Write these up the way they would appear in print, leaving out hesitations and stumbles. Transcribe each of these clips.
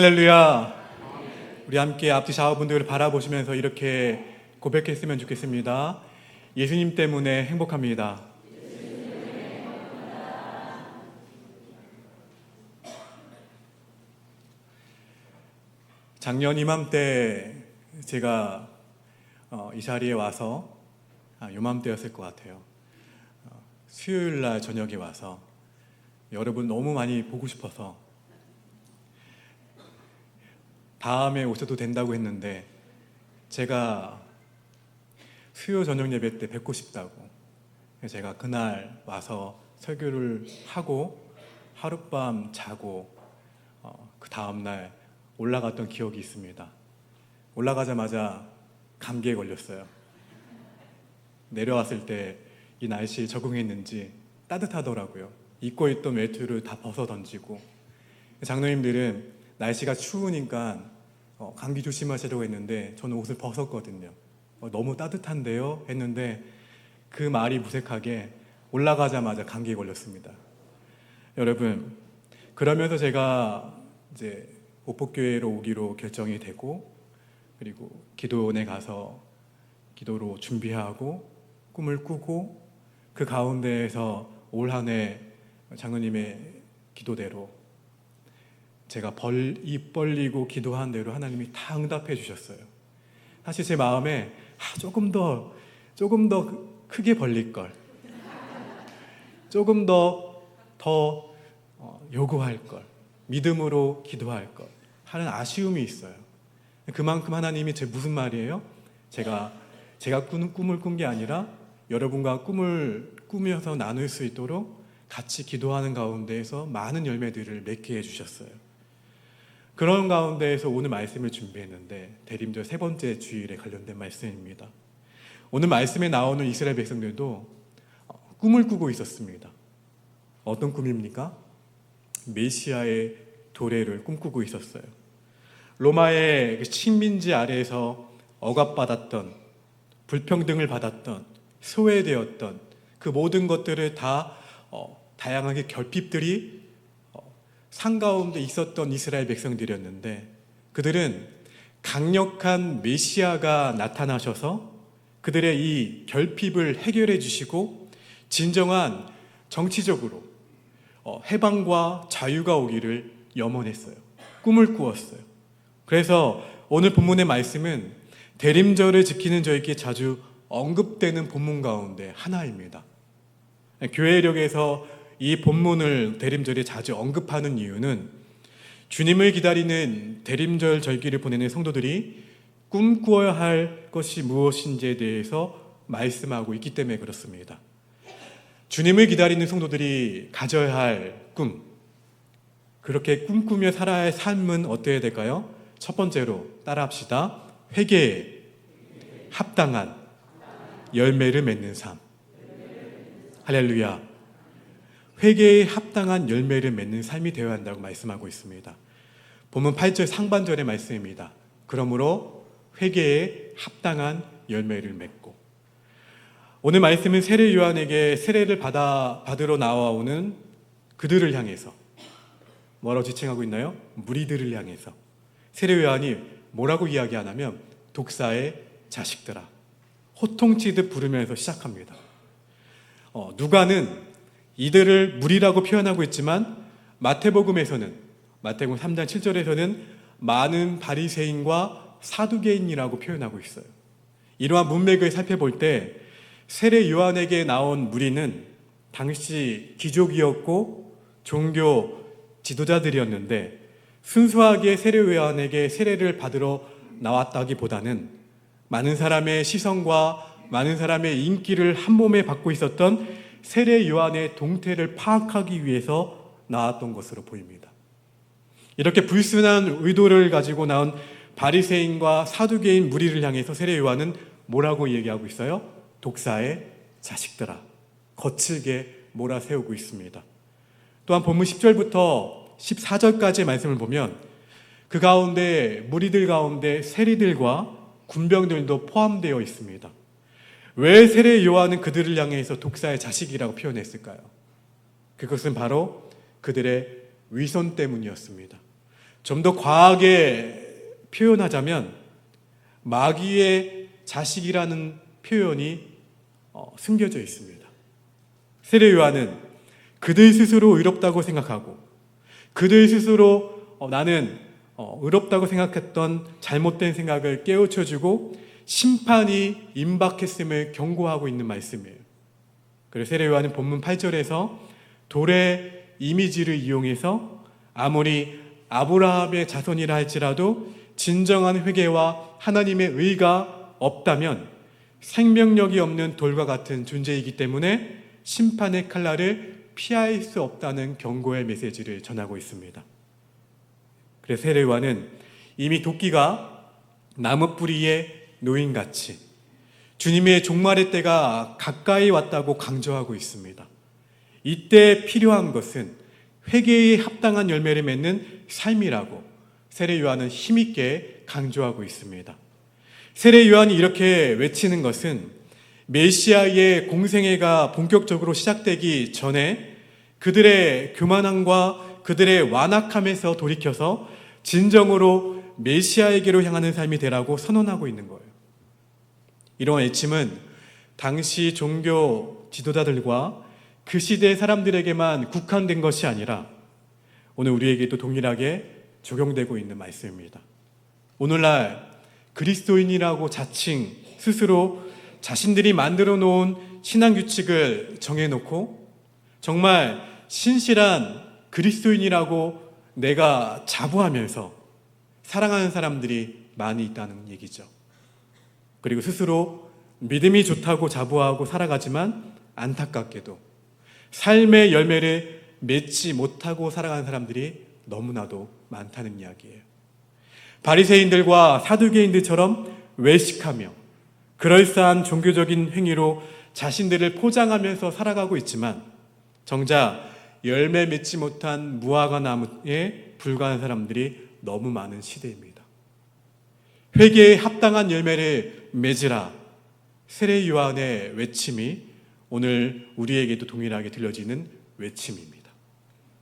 할렐루야. 우리 함께 앞뒤 좌우분들을 바라보시면서 이렇게 고백했으면 좋겠습니다. 예수님 때문에 행복합니다. 작년 이맘때 제가 이 자리에 와서 요맘때였을 것 같아요. 수요일 날 저녁에 와서 여러분 너무 많이 보고 싶어서 다음에 오셔도 된다고 했는데 제가 수요 저녁 예배 때 뵙고 싶다고 제가 그날 와서 설교를 하고 하룻밤 자고 그 다음날 올라갔던 기억이 있습니다. 올라가자마자 감기에 걸렸어요. 내려왔을 때 이 날씨에 적응했는지 따뜻하더라고요. 입고 있던 외투를 다 벗어 던지고, 장로님들은 날씨가 추우니까 감기 조심하시려고 했는데 저는 옷을 벗었거든요. 너무 따뜻한데요? 했는데 그 말이 무색하게 올라가자마자 감기에 걸렸습니다. 여러분, 그러면서 제가 이제 오폭교회로 오기로 결정이 되고, 그리고 기도원에 가서 기도로 준비하고 꿈을 꾸고, 그 가운데에서 올 한 해 장로님의 기도대로 제가 입 벌리고 기도한 대로 하나님이 다 응답해 주셨어요. 사실 제 마음에 조금 더 크게 벌릴 걸, 조금 더 요구할 걸, 믿음으로 기도할 걸 하는 아쉬움이 있어요. 그만큼 하나님이 무슨 말이에요? 제가 꾸는 꿈을 꾼 게 아니라 여러분과 꿈을 꾸면서 나눌 수 있도록 같이 기도하는 가운데에서 많은 열매들을 맺게 해주셨어요. 그런 가운데에서 오늘 말씀을 준비했는데 대림절 세 번째 주일에 관련된 말씀입니다. 오늘 말씀에 나오는 이스라엘 백성들도 꿈을 꾸고 있었습니다. 어떤 꿈입니까? 메시아의 도래를 꿈꾸고 있었어요. 로마의 식민지 아래에서 억압받았던, 불평등을 받았던, 소외되었던 그 모든 것들을 다 다양하게 결핍들이 산 가운데 있었던 이스라엘 백성들이었는데, 그들은 강력한 메시아가 나타나셔서 그들의 이 결핍을 해결해 주시고 진정한 정치적으로 해방과 자유가 오기를 염원했어요. 꿈을 꾸었어요. 그래서 오늘 본문의 말씀은 대림절을 지키는 저에게 자주 언급되는 본문 가운데 하나입니다. 교회력에서 이 본문을 대림절에 자주 언급하는 이유는 주님을 기다리는 대림절 절기를 보내는 성도들이 꿈꾸어야 할 것이 무엇인지에 대해서 말씀하고 있기 때문에 그렇습니다. 주님을 기다리는 성도들이 가져야 할 꿈, 그렇게 꿈꾸며 살아야 할 삶은 어때야 될까요? 첫 번째로 따라합시다. 회개에 합당한 열매를 맺는 삶. 할렐루야. 회개에 합당한 열매를 맺는 삶이 되어야 한다고 말씀하고 있습니다. 본문 8절 상반절의 말씀입니다. 그러므로 회개에 합당한 열매를 맺고. 오늘 말씀은 세례 요한에게 세례를 받으러 나와오는 그들을 향해서 뭐라고 지칭하고 있나요? 무리들을 향해서 세례 요한이 뭐라고 이야기하냐면 독사의 자식들아, 호통치듯 부르면서 시작합니다. 누가는 이들을 무리라고 표현하고 있지만 마태복음 3장 7절에서는 많은 바리새인과 사두개인이라고 표현하고 있어요. 이러한 문맥을 살펴볼 때 세례 요한에게 나온 무리는 당시 귀족이었고 종교 지도자들이었는데 순수하게 세례 요한에게 세례를 받으러 나왔다기보다는 많은 사람의 시선과 많은 사람의 인기를 한 몸에 받고 있었던 세례 요한의 동태를 파악하기 위해서 나왔던 것으로 보입니다. 이렇게 불순한 의도를 가지고 나온 바리새인과 사두개인 무리를 향해서 세례 요한은 뭐라고 얘기하고 있어요? 독사의 자식들아, 거칠게 몰아세우고 있습니다. 또한 본문 10절부터 14절까지의 말씀을 보면 그 가운데 무리들 가운데 세리들과 군병들도 포함되어 있습니다. 왜 세례 요한은 그들을 향해서 독사의 자식이라고 표현했을까요? 그것은 바로 그들의 위선 때문이었습니다. 좀 더 과하게 표현하자면 마귀의 자식이라는 표현이 숨겨져 있습니다. 세례 요한은 그들 스스로 의롭다고 생각하고 그들 스스로 나는 의롭다고 생각했던 잘못된 생각을 깨우쳐주고 심판이 임박했음을 경고하고 있는 말씀이에요. 그래서 세례 요한은 본문 8절에서 돌의 이미지를 이용해서 아무리 아브라함의 자손이라 할지라도 진정한 회개와 하나님의 의가 없다면 생명력이 없는 돌과 같은 존재이기 때문에 심판의 칼날을 피할 수 없다는 경고의 메시지를 전하고 있습니다. 그래서 세례 요한은 이미 도끼가 나무 뿌리에 놓인같이 주님의 종말의 때가 가까이 왔다고 강조하고 있습니다. 이때 필요한 것은 회개에 합당한 열매를 맺는 삶이라고 세례 요한은 힘있게 강조하고 있습니다. 세례 요한이 이렇게 외치는 것은 메시아의 공생애가 본격적으로 시작되기 전에 그들의 교만함과 그들의 완악함에서 돌이켜서 진정으로 메시아에게로 향하는 삶이 되라고 선언하고 있는 거예요. 이런 외침은 당시 종교 지도자들과 그 시대 사람들에게만 국한된 것이 아니라 오늘 우리에게도 동일하게 적용되고 있는 말씀입니다. 오늘날 그리스도인이라고 자칭 스스로 자신들이 만들어 놓은 신앙 규칙을 정해놓고 정말 신실한 그리스도인이라고 내가 자부하면서 사랑하는 사람들이 많이 있다는 얘기죠. 그리고 스스로 믿음이 좋다고 자부하고 살아가지만 안타깝게도 삶의 열매를 맺지 못하고 살아가는 사람들이 너무나도 많다는 이야기예요. 바리새인들과 사두개인들처럼 외식하며 그럴싸한 종교적인 행위로 자신들을 포장하면서 살아가고 있지만 정작 열매 맺지 못한 무화과 나무에 불과한 사람들이 너무 많은 시대입니다. 회개에 합당한 열매를 맺으라. 세례 요한의 외침이 오늘 우리에게도 동일하게 들려지는 외침입니다.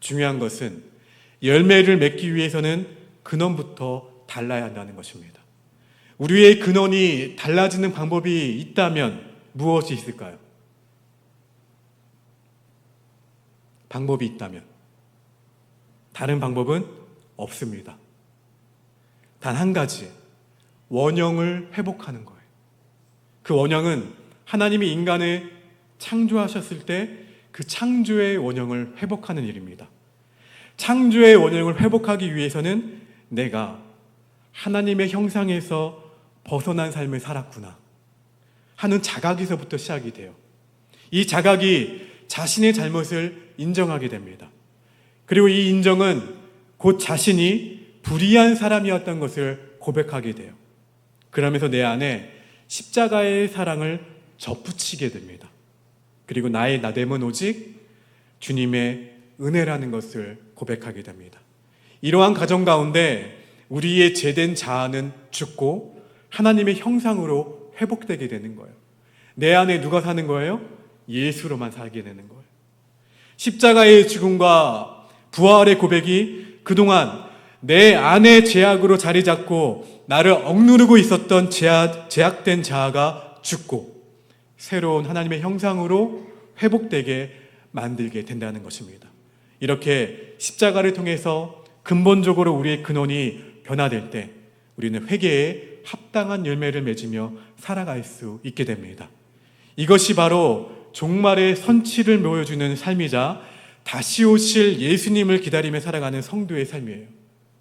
중요한 것은 열매를 맺기 위해서는 근원부터 달라야 한다는 것입니다. 우리의 근원이 달라지는 방법이 있다면 무엇이 있을까요? 방법이 있다면 다른 방법은 없습니다. 단 한 가지, 원형을 회복하는 거예요. 그 원형은 하나님이 인간을 창조하셨을 때 그 창조의 원형을 회복하는 일입니다. 창조의 원형을 회복하기 위해서는 내가 하나님의 형상에서 벗어난 삶을 살았구나 하는 자각에서부터 시작이 돼요. 이 자각이 자신의 잘못을 인정하게 됩니다. 그리고 이 인정은 곧 자신이 불의한 사람이었던 것을 고백하게 돼요. 그러면서 내 안에 십자가의 사랑을 접붙이게 됩니다. 그리고 나의 나됨은 오직 주님의 은혜라는 것을 고백하게 됩니다. 이러한 과정 가운데 우리의 죄된 자아는 죽고 하나님의 형상으로 회복되게 되는 거예요. 내 안에 누가 사는 거예요? 예수로만 살게 되는 거예요. 십자가의 죽음과 부활의 고백이 그동안 내 안에 죄악으로 자리 잡고 나를 억누르고 있었던 죄악된 자아가 죽고 새로운 하나님의 형상으로 회복되게 만들게 된다는 것입니다. 이렇게 십자가를 통해서 근본적으로 우리의 근원이 변화될 때 우리는 회개에 합당한 열매를 맺으며 살아갈 수 있게 됩니다. 이것이 바로 종말의 선취를 보여주는 삶이자 다시 오실 예수님을 기다리며 살아가는 성도의 삶이에요.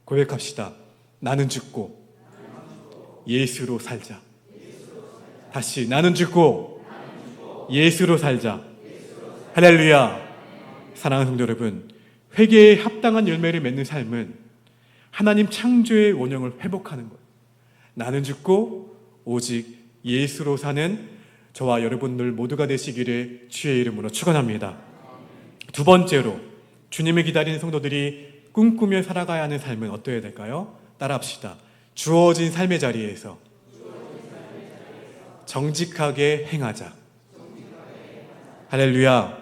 고백합시다. 나는 죽고 예수로 살자. 다시 나는 죽고 예수로 살자. 할렐루야. 사랑하는 성도 여러분, 회개에 합당한 열매를 맺는 삶은 하나님 창조의 원형을 회복하는 거예요. 나는 죽고 오직 예수로 사는 저와 여러분들 모두가 되시기를 주의 이름으로 축원합니다. 두 번째로 주님을 기다리는 성도들이 꿈꾸며 살아가야 하는 삶은 어떠해야 될까요? 따라합시다. 주어진 삶의 자리에서 정직하게 행하자. 할렐루야.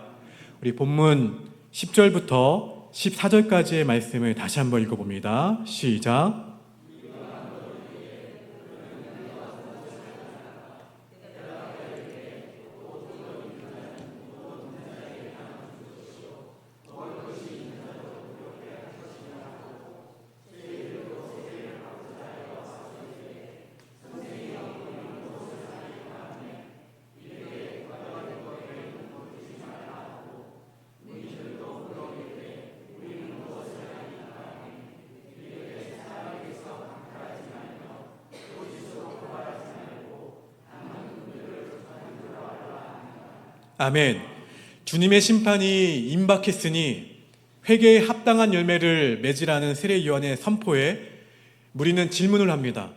우리 본문 10절부터 14절까지의 말씀을 다시 한번 읽어봅니다. 시작. 아멘. 주님의 심판이 임박했으니 회개에 합당한 열매를 맺으라는 세례 요한의 선포에 우리는 질문을 합니다.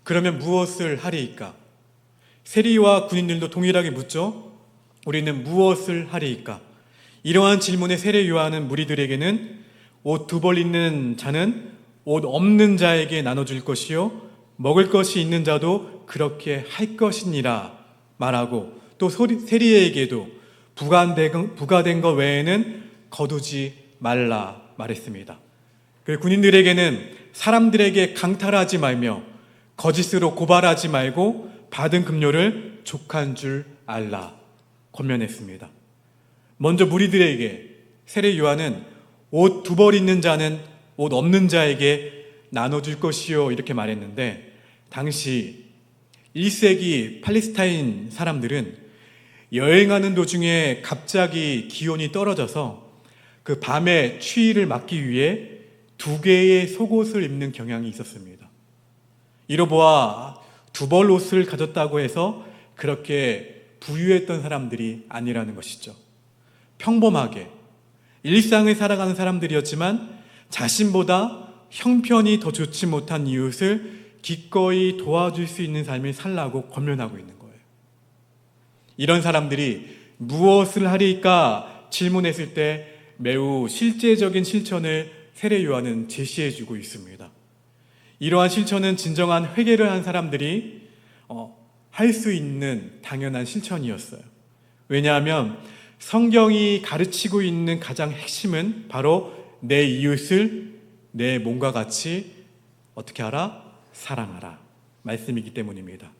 그러면 무엇을 하리이까? 세리와 군인들도 동일하게 묻죠. 우리는 무엇을 하리이까? 이러한 질문에 세례 요한은 무리들에게는 옷 두 벌 있는 자는 옷 없는 자에게 나눠줄 것이요 먹을 것이 있는 자도 그렇게 할 것이니라 말하고, 또 세리에게도 부가된 것 외에는 거두지 말라 말했습니다. 그리고 군인들에게는 사람들에게 강탈하지 말며 거짓으로 고발하지 말고 받은 급료를 족한 줄 알라 권면했습니다. 먼저 무리들에게 세례 요한은 옷 두 벌 있는 자는 옷 없는 자에게 나눠줄 것이요 이렇게 말했는데, 당시 1세기 팔레스타인 사람들은 여행하는 도중에 갑자기 기온이 떨어져서 그 밤의 추위를 막기 위해 두 개의 속옷을 입는 경향이 있었습니다. 이로보아 두 벌 옷을 가졌다고 해서 그렇게 부유했던 사람들이 아니라는 것이죠. 평범하게 일상을 살아가는 사람들이었지만 자신보다 형편이 더 좋지 못한 이웃을 기꺼이 도와줄 수 있는 삶을 살라고 권면하고 있는 거예요. 이런 사람들이 무엇을 하리까 질문했을 때 매우 실제적인 실천을 세례 요한은 제시해주고 있습니다. 이러한 실천은 진정한 회개를 한 사람들이 할 수 있는 당연한 실천이었어요. 왜냐하면 성경이 가르치고 있는 가장 핵심은 바로 내 이웃을 내 몸과 같이 어떻게 하라? 사랑하라 말씀이기 때문입니다.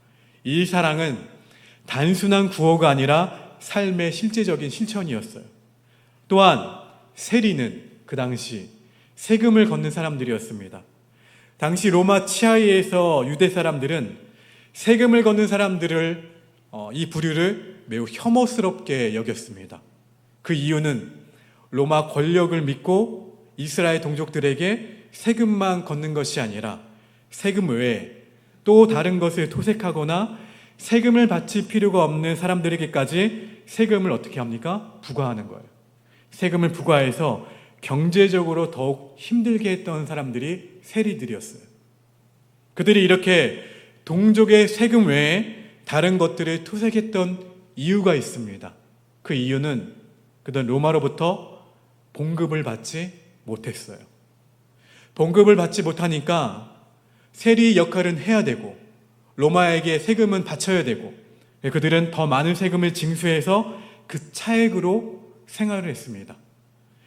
이 사랑은 단순한 구호가 아니라 삶의 실제적인 실천이었어요. 또한 세리는 그 당시 세금을 걷는 사람들이었습니다. 당시 로마 치하에서 유대 사람들은 세금을 걷는 사람들을 이 부류를 매우 혐오스럽게 여겼습니다. 그 이유는 로마 권력을 믿고 이스라엘 동족들에게 세금만 걷는 것이 아니라 세금 외에 또 다른 것을 토색하거나 세금을 바칠 필요가 없는 사람들에게까지 세금을 어떻게 합니까? 부과하는 거예요. 세금을 부과해서 경제적으로 더욱 힘들게 했던 사람들이 세리들이었어요. 그들이 이렇게 동족의 세금 외에 다른 것들을 토색했던 이유가 있습니다. 그 이유는 그들은 로마로부터 봉급을 받지 못했어요. 봉급을 받지 못하니까 세리 역할은 해야 되고 로마에게 세금은 바쳐야 되고, 그들은 더 많은 세금을 징수해서 그 차액으로 생활을 했습니다.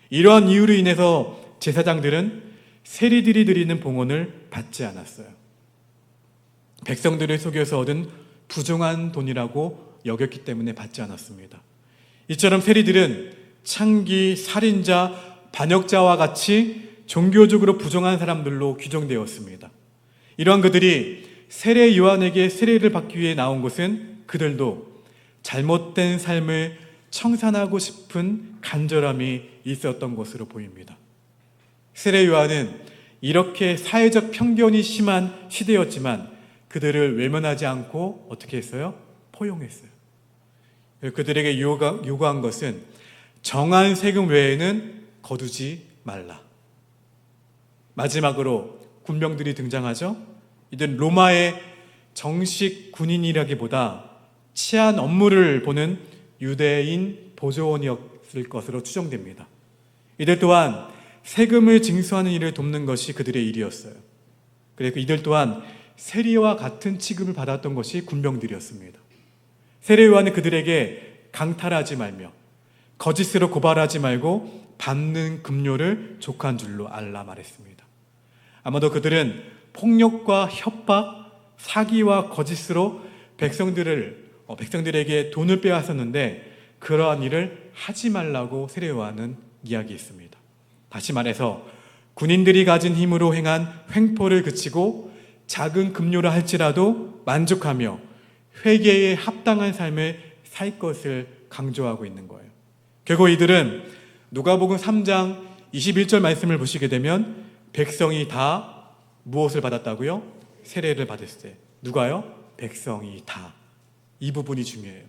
이러한 이유로 인해서 제사장들은 세리들이 드리는 봉헌을 받지 않았어요. 백성들을 속여서 얻은 부정한 돈이라고 여겼기 때문에 받지 않았습니다. 이처럼 세리들은 창기, 살인자, 반역자와 같이 종교적으로 부정한 사람들로 규정되었습니다. 이러한 그들이 세례 요한에게 세례를 받기 위해 나온 것은 그들도 잘못된 삶을 청산하고 싶은 간절함이 있었던 것으로 보입니다. 세례 요한은 이렇게 사회적 편견이 심한 시대였지만 그들을 외면하지 않고 어떻게 했어요? 포용했어요. 그들에게 요구한 것은 정한 세금 외에는 거두지 말라. 마지막으로 군병들이 등장하죠. 이들은 로마의 정식 군인이라기보다 치안 업무를 보는 유대인 보조원이었을 것으로 추정됩니다. 이들 또한 세금을 징수하는 일을 돕는 것이 그들의 일이었어요. 그리고 이들 또한 세리와 같은 취급을 받았던 것이 군병들이었습니다. 세례 요한은 그들에게 강탈하지 말며 거짓으로 고발하지 말고 받는 급료를 족한 줄로 알라 말했습니다. 아마도 그들은 폭력과 협박, 사기와 거짓으로 백성들에게 돈을 빼앗았는데 그러한 일을 하지 말라고 세례요한은 이야기했습니다. 다시 말해서 군인들이 가진 힘으로 행한 횡포를 그치고 작은 급료라 할지라도 만족하며 회개에 합당한 삶을 살 것을 강조하고 있는 거예요. 결국 이들은 누가복음 3장 21절 말씀을 보시게 되면 백성이 다 무엇을 받았다고요? 세례를 받았을 때. 누가요? 백성이 다. 이 부분이 중요해요.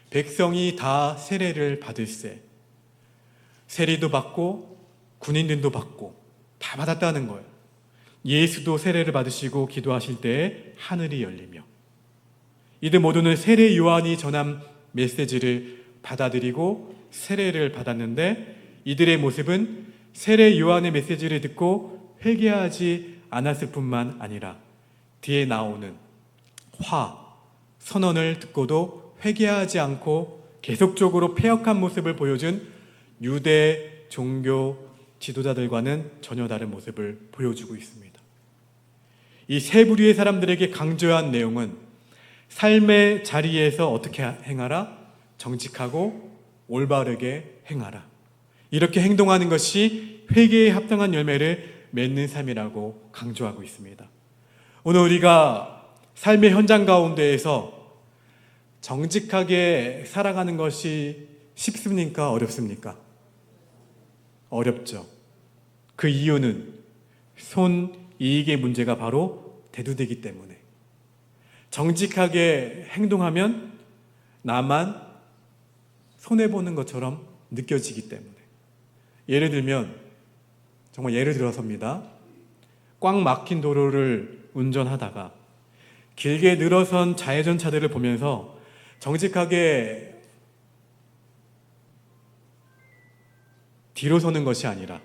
백성이 다 세례를 받을세. 세리도 받고 군인들도 받고 다 받았다는 거예요. 예수도 세례를 받으시고 기도하실 때에 하늘이 열리며 이들 모두는 세례 요한이 전한 메시지를 받아들이고 세례를 받았는데 이들의 모습은 세례 요한의 메시지를 듣고 회개하지 않았을 뿐만 아니라 뒤에 나오는 선언을 듣고도 회개하지 않고 계속적으로 패역한 모습을 보여준 유대 종교 지도자들과는 전혀 다른 모습을 보여주고 있습니다. 이 세 부류의 사람들에게 강조한 내용은 삶의 자리에서 어떻게 행하라? 정직하고 올바르게 행하라. 이렇게 행동하는 것이 회개에 합당한 열매를 맺는 삶이라고 강조하고 있습니다. 오늘 우리가 삶의 현장 가운데에서 정직하게 살아가는 것이 쉽습니까? 어렵습니까? 어렵죠. 그 이유는 손이익의 문제가 바로 대두되기 때문에 정직하게 행동하면 나만 손해보는 것처럼 느껴지기 때문에 예를 들면 정말 예를 들어서입니다. 꽉 막힌 도로를 운전하다가 길게 늘어선 좌회전차들을 보면서 정직하게 뒤로 서는 것이 아니라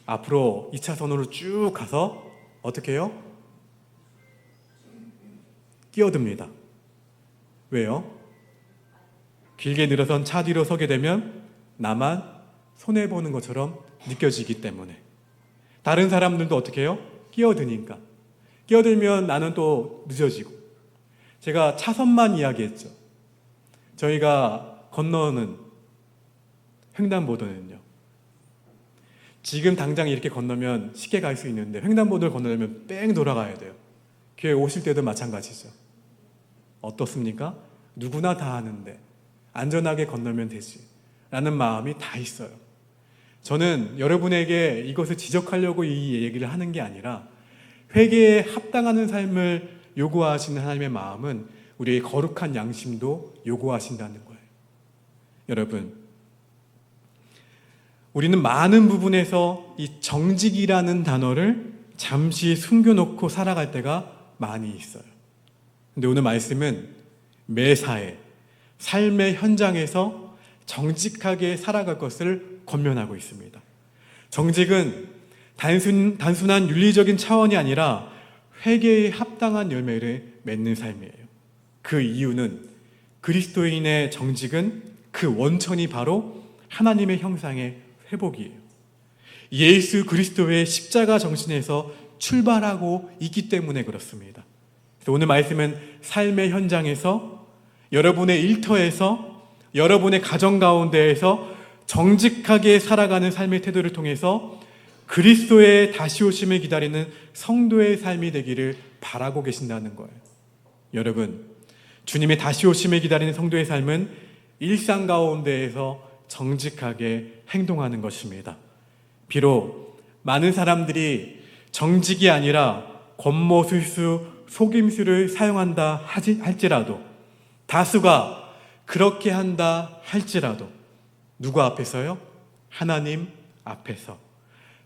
앞으로 2차선으로 쭉 가서 어떻게 해요? 끼어듭니다. 왜요? 길게 늘어선 차 뒤로 서게 되면 나만 손해보는 것처럼 느껴지기 때문에 다른 사람들도 어떻게 해요? 끼어드니까. 끼어들면 나는 또 늦어지고. 제가 차선만 이야기했죠. 저희가 건너는 횡단보도는요. 지금 당장 이렇게 건너면 쉽게 갈 수 있는데 횡단보도를 건너려면 뺑 돌아가야 돼요. 교회 오실 때도 마찬가지죠. 어떻습니까? 누구나 다 하는데 안전하게 건너면 되지 라는 마음이 다 있어요. 저는 여러분에게 이것을 지적하려고 이 얘기를 하는 게 아니라 회개에 합당하는 삶을 요구하시는 하나님의 마음은 우리의 거룩한 양심도 요구하신다는 거예요. 여러분, 우리는 많은 부분에서 이 정직이라는 단어를 잠시 숨겨놓고 살아갈 때가 많이 있어요. 근데 오늘 말씀은 매사에 삶의 현장에서 정직하게 살아갈 것을 권면하고 있습니다. 정직은 단순한 윤리적인 차원이 아니라 회개에 합당한 열매를 맺는 삶이에요. 그 이유는 그리스도인의 정직은 그 원천이 바로 하나님의 형상의 회복이에요. 예수 그리스도의 십자가 정신에서 출발하고 있기 때문에 그렇습니다. 그래서 오늘 말씀은 삶의 현장에서 여러분의 일터에서 여러분의 가정 가운데에서 정직하게 살아가는 삶의 태도를 통해서 그리스도의 다시 오심을 기다리는 성도의 삶이 되기를 바라고 계신다는 거예요. 여러분, 주님의 다시 오심을 기다리는 성도의 삶은 일상 가운데에서 정직하게 행동하는 것입니다. 비록 많은 사람들이 정직이 아니라 권모술수, 속임수를 사용한다 할지라도 다수가 그렇게 한다 할지라도 누구 앞에서요? 하나님 앞에서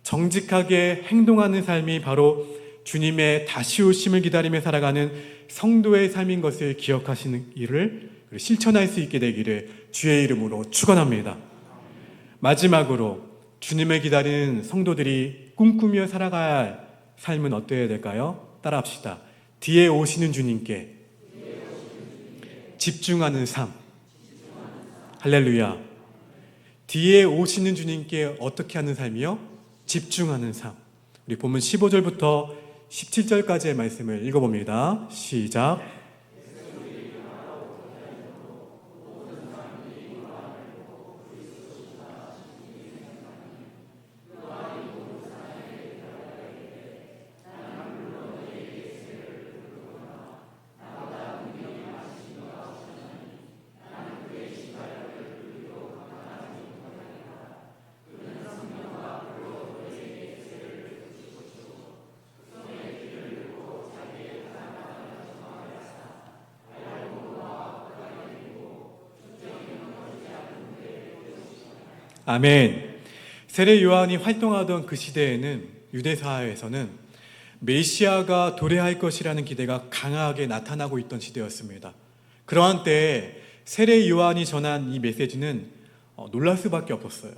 정직하게 행동하는 삶이 바로 주님의 다시 오심을 기다리며 살아가는 성도의 삶인 것을 기억하시는 일을 실천할 수 있게 되기를 주의 이름으로 축원합니다. 마지막으로 주님을 기다리는 성도들이 꿈꾸며 살아가야 할 삶은 어떠해야 될까요? 따라합시다. 뒤에 오시는 주님께 집중하는 삶. 할렐루야. 뒤에 오시는 주님께 어떻게 하는 삶이요? 집중하는 삶. 우리 본문 15절부터 17절까지의 말씀을 읽어봅니다. 시작. 아멘. 세례 요한이 활동하던 그 시대에는 유대 사회에서는 메시아가 도래할 것이라는 기대가 강하게 나타나고 있던 시대였습니다. 그러한 때에 세례 요한이 전한 이 메시지는 놀랄 수밖에 없었어요.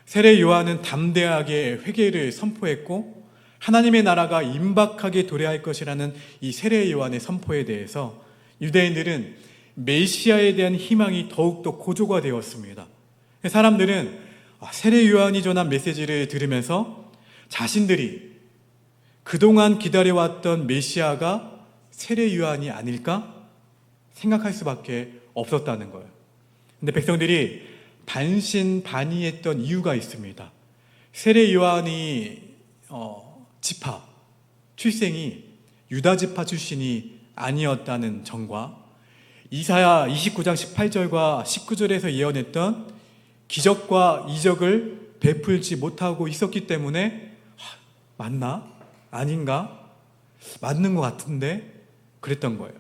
세례 요한은 담대하게 회개를 선포했고 하나님의 나라가 임박하게 도래할 것이라는 이 세례 요한의 선포에 대해서 유대인들은 메시아에 대한 희망이 더욱더 고조가 되었습니다. 사람들은 세례 요한이 전한 메시지를 들으면서 자신들이 그동안 기다려왔던 메시아가 세례 요한이 아닐까 생각할 수밖에 없었다는 거예요. 근데 백성들이 반신반의했던 이유가 있습니다. 세례 요한이 지파 출생이 유다 지파 출신이 아니었다는 점과 이사야 29장 18절과 19절에서 예언했던 기적과 이적을 베풀지 못하고 있었기 때문에 맞나? 아닌가? 맞는 것 같은데? 그랬던 거예요.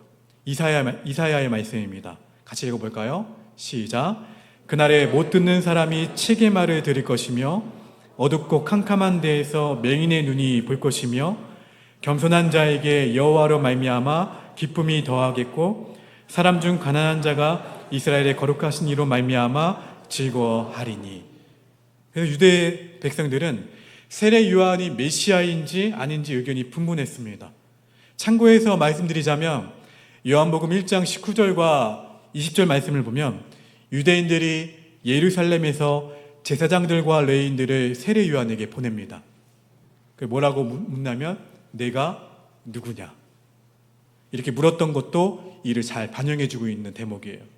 이사야의 말씀입니다. 같이 읽어볼까요? 시작. 그날에 못 듣는 사람이 책의 말을 들을 것이며 어둡고 캄캄한 데에서 맹인의 눈이 볼 것이며 겸손한 자에게 여호와로 말미암아 기쁨이 더하겠고 사람 중 가난한 자가 이스라엘의 거룩하신 이로 말미암아 즐거워하리니. 그래서 유대 백성들은 세례 요한이 메시아인지 아닌지 의견이 분분했습니다. 참고해서 말씀드리자면 요한복음 1장 19절과 20절 말씀을 보면 유대인들이 예루살렘에서 제사장들과 레위인들을 세례 요한에게 보냅니다. 뭐라고 묻냐면 내가 누구냐? 이렇게 물었던 것도 이를 잘 반영해주고 있는 대목이에요.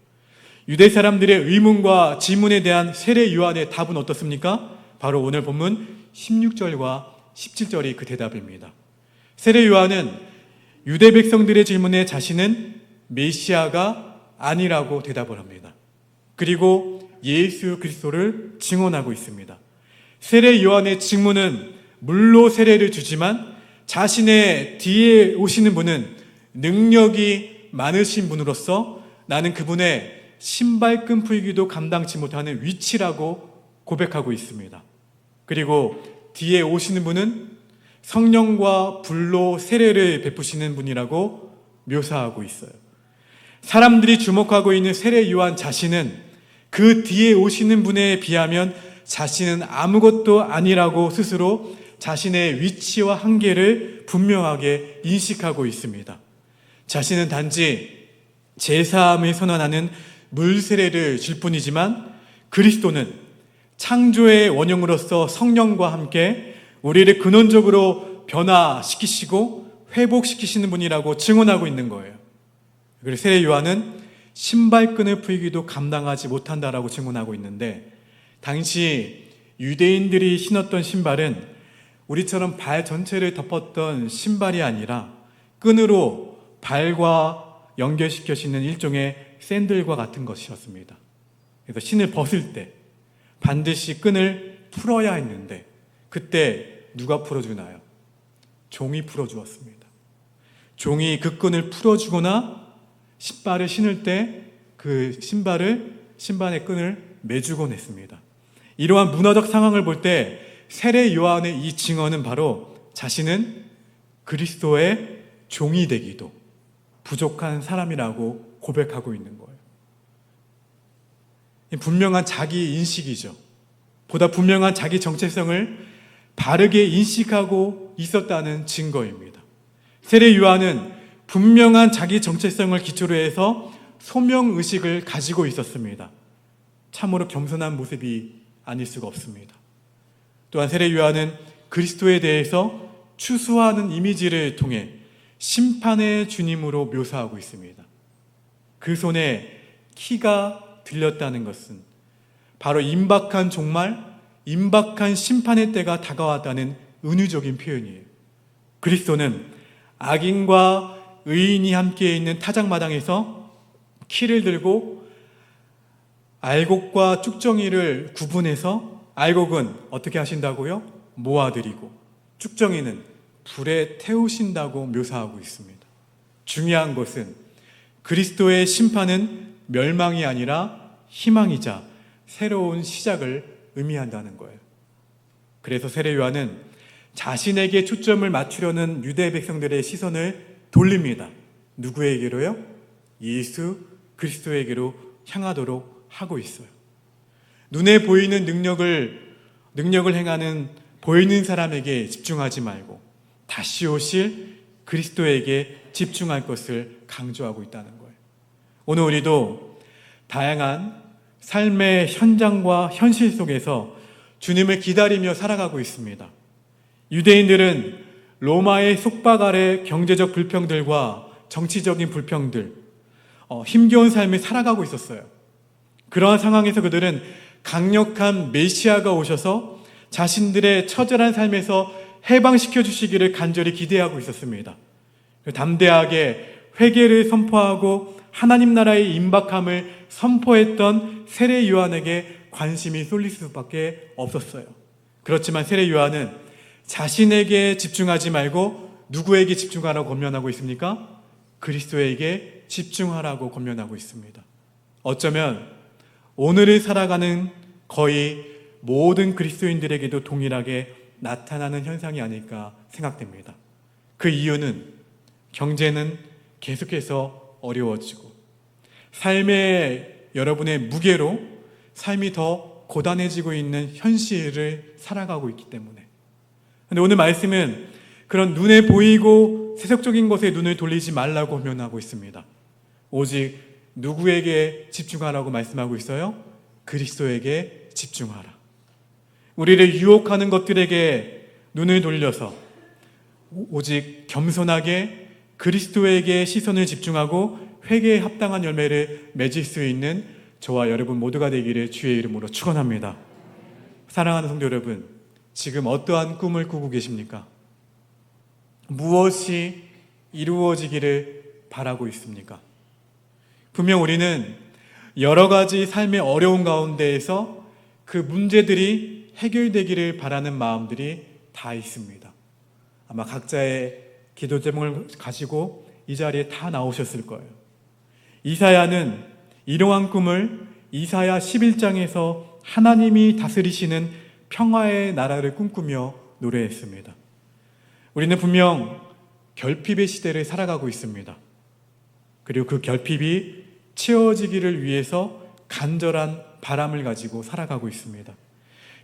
유대 사람들의 의문과 질문에 대한 세례 요한의 답은 어떻습니까? 바로 오늘 본문 16절과 17절이 그 대답입니다. 세례 요한은 유대 백성들의 질문에 자신은 메시아가 아니라고 대답을 합니다. 그리고 예수 그리스도를 증언하고 있습니다. 세례 요한의 직무는 물로 세례를 주지만 자신의 뒤에 오시는 분은 능력이 많으신 분으로서 나는 그분의 신발끈 풀기도 감당치 못하는 위치라고 고백하고 있습니다. 그리고 뒤에 오시는 분은 성령과 불로 세례를 베푸시는 분이라고 묘사하고 있어요. 사람들이 주목하고 있는 세례 요한 자신은 그 뒤에 오시는 분에 비하면 자신은 아무것도 아니라고 스스로 자신의 위치와 한계를 분명하게 인식하고 있습니다. 자신은 단지 제사함을 선언하는 물세례를 줄 뿐이지만 그리스도는 창조의 원형으로서 성령과 함께 우리를 근원적으로 변화시키시고 회복시키시는 분이라고 증언하고 있는 거예요. 그래서 세례 요한은 신발끈을 풀기도 감당하지 못한다라고 증언하고 있는데 당시 유대인들이 신었던 신발은 우리처럼 발 전체를 덮었던 신발이 아니라 끈으로 발과 연결시켜 신는 일종의 샌들과 같은 것이었습니다. 그래서 신을 벗을 때 반드시 끈을 풀어야 했는데 그때 누가 풀어주나요? 종이 풀어주었습니다. 종이 그 끈을 풀어주거나 신발을 신을 때 그 신발의 끈을 매주곤 했습니다. 이러한 문화적 상황을 볼 때 세례 요한의 이 증언은 바로 자신은 그리스도의 종이 되기도 부족한 사람이라고 고백하고 있는 거예요. 분명한 자기 인식이죠. 보다 분명한 자기 정체성을 바르게 인식하고 있었다는 증거입니다. 세례 요한은 분명한 자기 정체성을 기초로 해서 소명의식을 가지고 있었습니다. 참으로 겸손한 모습이 아닐 수가 없습니다. 또한 세례 요한은 그리스도에 대해서 추수하는 이미지를 통해 심판의 주님으로 묘사하고 있습니다. 그 손에 키가 들렸다는 것은 바로 임박한 종말, 임박한 심판의 때가 다가왔다는 은유적인 표현이에요. 그리스도는 악인과 의인이 함께 있는 타작마당에서 키를 들고 알곡과 쭉정이를 구분해서 알곡은 어떻게 하신다고요? 모아드리고 쭉정이는 불에 태우신다고 묘사하고 있습니다. 중요한 것은 그리스도의 심판은 멸망이 아니라 희망이자 새로운 시작을 의미한다는 거예요. 그래서 세례 요한은 자신에게 초점을 맞추려는 유대 백성들의 시선을 돌립니다. 누구에게로요? 예수 그리스도에게로 향하도록 하고 있어요. 눈에 보이는 능력을 행하는 보이는 사람에게 집중하지 말고 다시 오실 그리스도에게 집중할 것을 강조하고 있다는 거예요. 오늘 우리도 다양한 삶의 현장과 현실 속에서 주님을 기다리며 살아가고 있습니다. 유대인들은 로마의 속박 아래 경제적 불평들과 정치적인 불평들, 힘겨운 삶을 살아가고 있었어요. 그러한 상황에서 그들은 강력한 메시아가 오셔서 자신들의 처절한 삶에서 해방시켜 주시기를 간절히 기대하고 있었습니다. 담대하게 회개를 선포하고 하나님 나라의 임박함을 선포했던 세례 요한에게 관심이 쏠릴 수밖에 없었어요. 그렇지만 세례 요한은 자신에게 집중하지 말고 누구에게 집중하라고 권면하고 있습니까? 그리스도에게 집중하라고 권면하고 있습니다. 어쩌면 오늘을 살아가는 거의 모든 그리스도인들에게도 동일하게 나타나는 현상이 아닐까 생각됩니다. 그 이유는 경제는 계속해서 어려워지고 삶의 여러분의 무게로 삶이 더 고단해지고 있는 현실을 살아가고 있기 때문에. 그런데 오늘 말씀은 그런 눈에 보이고 세속적인 것에 눈을 돌리지 말라고 권면하고 있습니다. 오직 누구에게 집중하라고 말씀하고 있어요? 그리스도에게 집중하라. 우리를 유혹하는 것들에게 눈을 돌려서 오직 겸손하게 그리스도에게 시선을 집중하고 회개에 합당한 열매를 맺을 수 있는 저와 여러분 모두가 되기를 주의 이름으로 축원합니다. 사랑하는 성도 여러분, 지금 어떠한 꿈을 꾸고 계십니까? 무엇이 이루어지기를 바라고 있습니까? 분명 우리는 여러 가지 삶의 어려운 가운데에서 그 문제들이 해결되기를 바라는 마음들이 다 있습니다. 아마 각자의 기도 제목을 가지고 이 자리에 다 나오셨을 거예요. 이사야는 이러한 꿈을 이사야 11장에서 하나님이 다스리시는 평화의 나라를 꿈꾸며 노래했습니다. 우리는 분명 결핍의 시대를 살아가고 있습니다. 그리고 그 결핍이 채워지기를 위해서 간절한 바람을 가지고 살아가고 있습니다.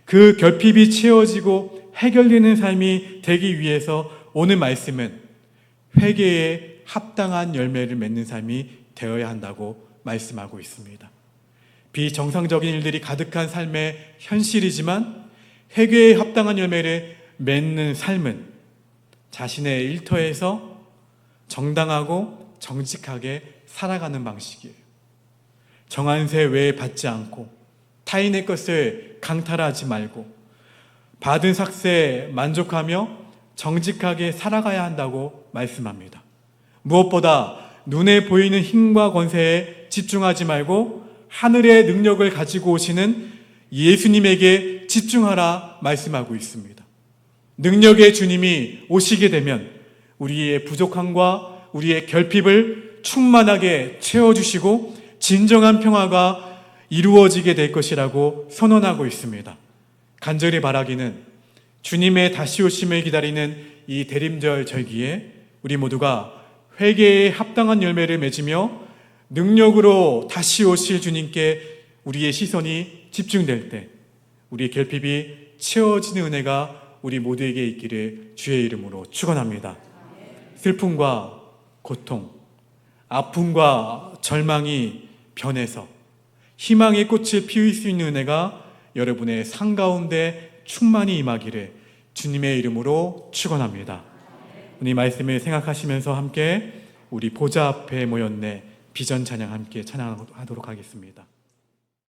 그 결핍이 채워지고 해결되는 삶이 되기 위해서 오늘 말씀은 회개에 합당한 열매를 맺는 삶이 되어야 한다고 말씀하고 있습니다. 비정상적인 일들이 가득한 삶의 현실이지만 회개에 합당한 열매를 맺는 삶은 자신의 일터에서 정당하고 정직하게 살아가는 방식이에요. 정한세 외에 받지 않고 타인의 것을 강탈하지 말고 받은 삭세에 만족하며 정직하게 살아가야 한다고 말씀합니다. 무엇보다 눈에 보이는 힘과 권세에 집중하지 말고 하늘의 능력을 가지고 오시는 예수님에게 집중하라 말씀하고 있습니다. 능력의 주님이 오시게 되면 우리의 부족함과 우리의 결핍을 충만하게 채워주시고 진정한 평화가 이루어지게 될 것이라고 선언하고 있습니다. 간절히 바라기는 주님의 다시 오심을 기다리는 이 대림절 절기에 우리 모두가 회개에 합당한 열매를 맺으며 능력으로 다시 오실 주님께 우리의 시선이 집중될 때 우리의 결핍이 채워지는 은혜가 우리 모두에게 있기를 주의 이름으로 축원합니다. 슬픔과 고통, 아픔과 절망이 변해서 희망의 꽃을 피울 수 있는 은혜가 여러분의 삶 가운데 충만히 임하기를 주님의 이름으로 축원합니다. 오늘 이 말씀을 생각하시면서 함께 우리 보좌 앞에 모였네 비전 찬양 함께 찬양하도록 하겠습니다.